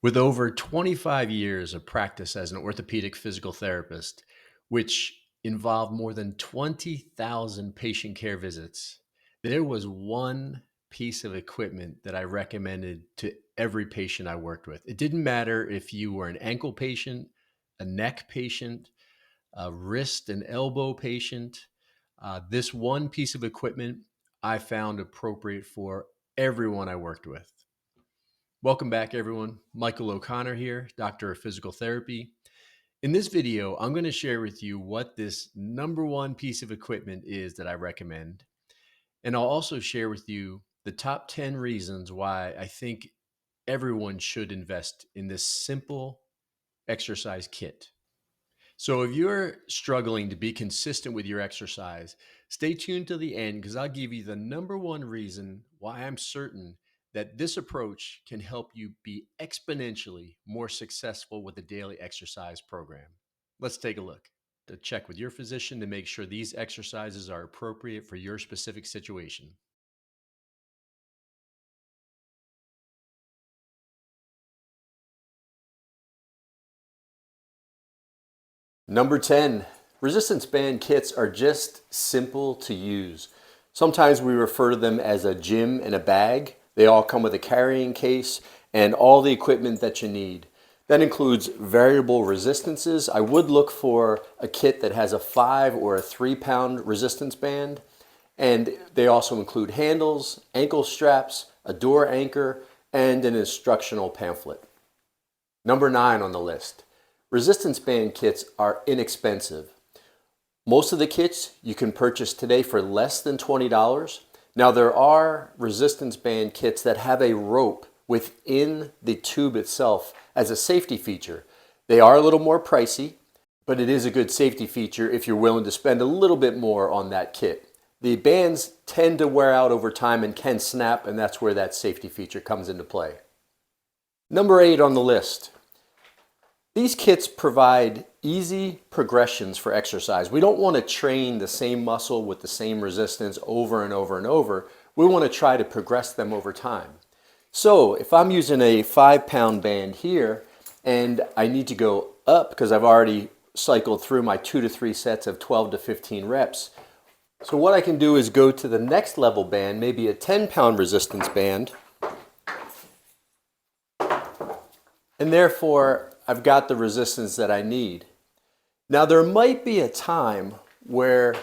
With over 25 years of practice as an orthopedic physical therapist, which involved more than 20,000 patient care visits, there was one piece of equipment that I recommended to every patient I worked with. It didn't matter if you were an ankle patient, a neck patient, a wrist and elbow patient. This one piece of equipment I found appropriate for everyone I worked with. Welcome back, everyone. Michael O'Connor here, Doctor of Physical Therapy. In this video, I'm going to share with you what this number one piece of equipment is that I recommend. And I'll also share with you the top 10 reasons why I think everyone should invest in this simple exercise kit. So if you're struggling to be consistent with your exercise, stay tuned to the end because I'll give you the number one reason why I'm certain that this approach can help you be exponentially more successful with a daily exercise program. Let's take a look. To check with your physician to make sure these exercises are appropriate for your specific situation. Number 10, resistance band kits are just simple to use. Sometimes we refer to them as a gym in a bag. They all come with a carrying case and all the equipment that you need. That includes variable resistances. I would look for a kit that has a 5 or a 3-pound resistance band. And they also include handles, ankle straps, a door anchor, and an instructional pamphlet. Number 9 on the list. Resistance band kits are inexpensive. Most of the kits you can purchase today for less than $20. Now there are resistance band kits that have a rope within the tube itself as a safety feature. They are a little more pricey, but it is a good safety feature if you're willing to spend a little bit more on that kit. The bands tend to wear out over time and can snap, and that's where that safety feature comes into play. Number 8 on the list. These kits provide easy progressions for exercise. We don't want to train the same muscle with the same resistance over and over and over. We want to try to progress them over time. So if I'm using a 5-pound band here and I need to go up because I've already cycled through my 2 to 3 sets of 12 to 15 reps. So what I can do is go to the next level band, maybe a 10-pound resistance band, and therefore I've got the resistance that I need. Now there might be a time where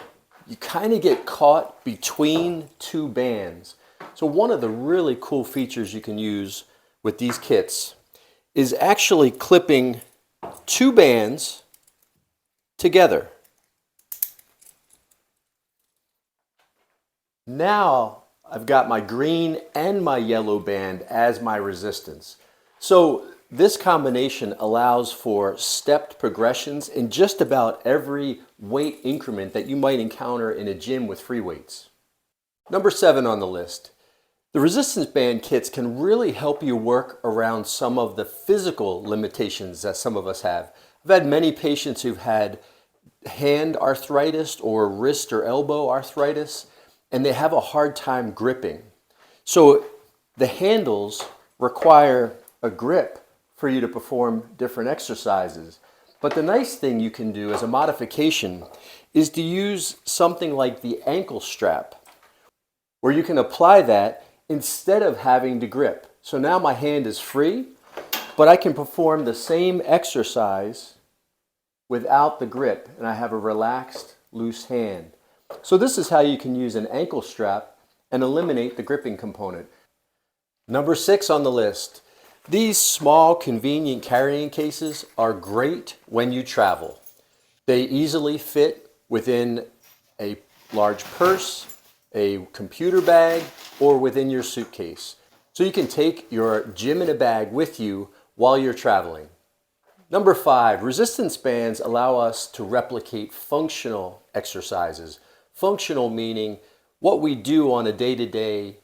you kind of get caught between two bands. So one of the really cool features you can use with these kits is actually clipping two bands together. Now I've got my green and my yellow band as my resistance. So this combination allows for stepped progressions in just about every weight increment that you might encounter in a gym with free weights. Number 7 on the list. The resistance band kits can really help you work around some of the physical limitations that some of us have. I've had many patients who've had hand arthritis or wrist or elbow arthritis, and they have a hard time gripping. So the handles require a grip for you to perform different exercises. But the nice thing you can do as a modification is to use something like the ankle strap, where you can apply that instead of having to grip. So now my hand is free, but I can perform the same exercise without the grip, and I have a relaxed, loose hand. So this is how you can use an ankle strap and eliminate the gripping component. Number 6 on the list. These small, convenient carrying cases are great when you travel. They easily fit within a large purse, a computer bag, or within your suitcase. So you can take your gym in a bag with you while you're traveling. Number 5, resistance bands allow us to replicate functional exercises. Functional meaning what we do on a day-to-day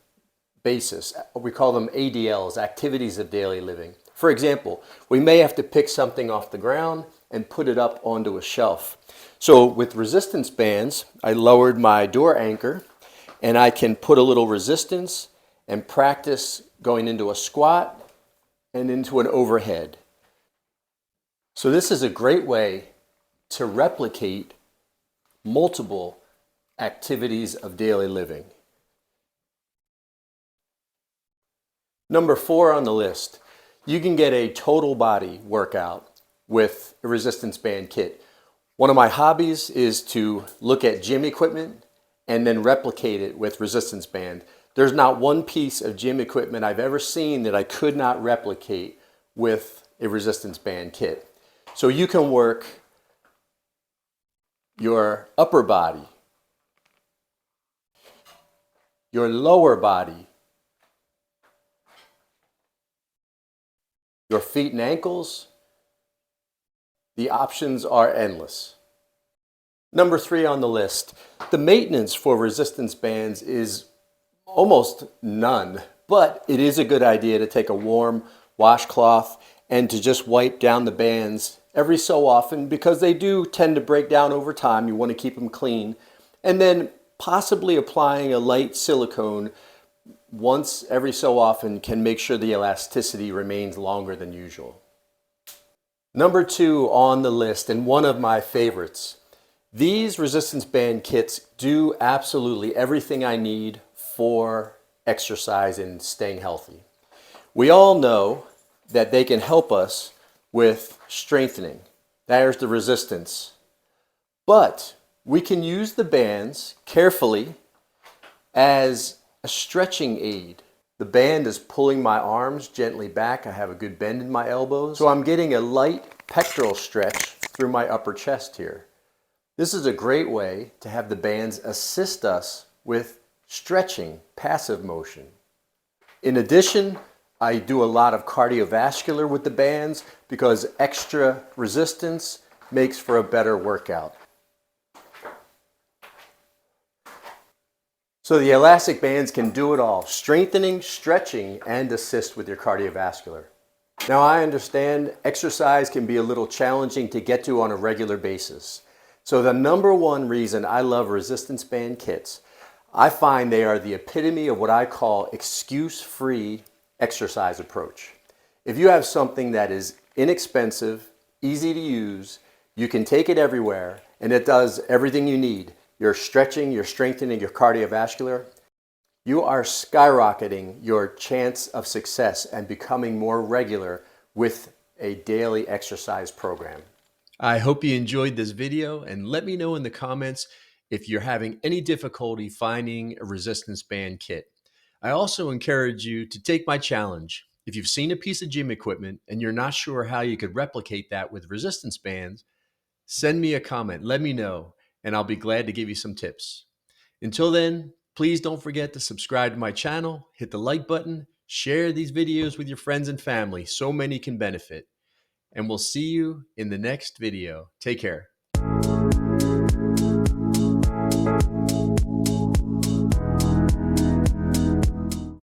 basis. We call them ADLs, activities of daily living. For example, we may have to pick something off the ground and put it up onto a shelf. So with resistance bands, I lowered my door anchor and I can put a little resistance and practice going into a squat and into an overhead. So this is a great way to replicate multiple activities of daily living. Number 4 on the list, you can get a total body workout with a resistance band kit. One of my hobbies is to look at gym equipment and then replicate it with resistance band. There's not one piece of gym equipment I've ever seen that I could not replicate with a resistance band kit. So you can work your upper body, your lower body, your feet and ankles. The options are endless. Number 3 on the list, the maintenance for resistance bands is almost none, but it is a good idea to take a warm washcloth and to just wipe down the bands every so often, because they do tend to break down over time. You want to keep them clean. And then possibly applying a light silicone once every so often can make sure the elasticity remains longer than usual. Number 2 on the list, and one of my favorites, these resistance band kits do absolutely everything I need for exercise and staying healthy. We all know that they can help us with strengthening. There's the resistance. But we can use the bands carefully as a stretching aid. The band is pulling my arms gently back. I have a good bend in my elbows. So I'm getting a light pectoral stretch through my upper chest here. This is a great way to have the bands assist us with stretching, passive motion. In addition, I do a lot of cardiovascular with the bands because extra resistance makes for a better workout. So the elastic bands can do it all: strengthening, stretching, and assist with your cardiovascular. Now I understand exercise can be a little challenging to get to on a regular basis. So the number 1 reason I love resistance band kits, I find they are the epitome of what I call excuse-free exercise approach. If you have something that is inexpensive, easy to use, you can take it everywhere, and it does everything you need. You're stretching, you're strengthening your cardiovascular. You are skyrocketing your chance of success and becoming more regular with a daily exercise program. I hope you enjoyed this video, and let me know in the comments if you're having any difficulty finding a resistance band kit. I also encourage you to take my challenge. If you've seen a piece of gym equipment and you're not sure how you could replicate that with resistance bands, send me a comment, let me know, and I'll be glad to give you some tips. Until then, please don't forget to subscribe to my channel, hit the like button, share these videos with your friends and family so many can benefit. And we'll see you in the next video. Take care.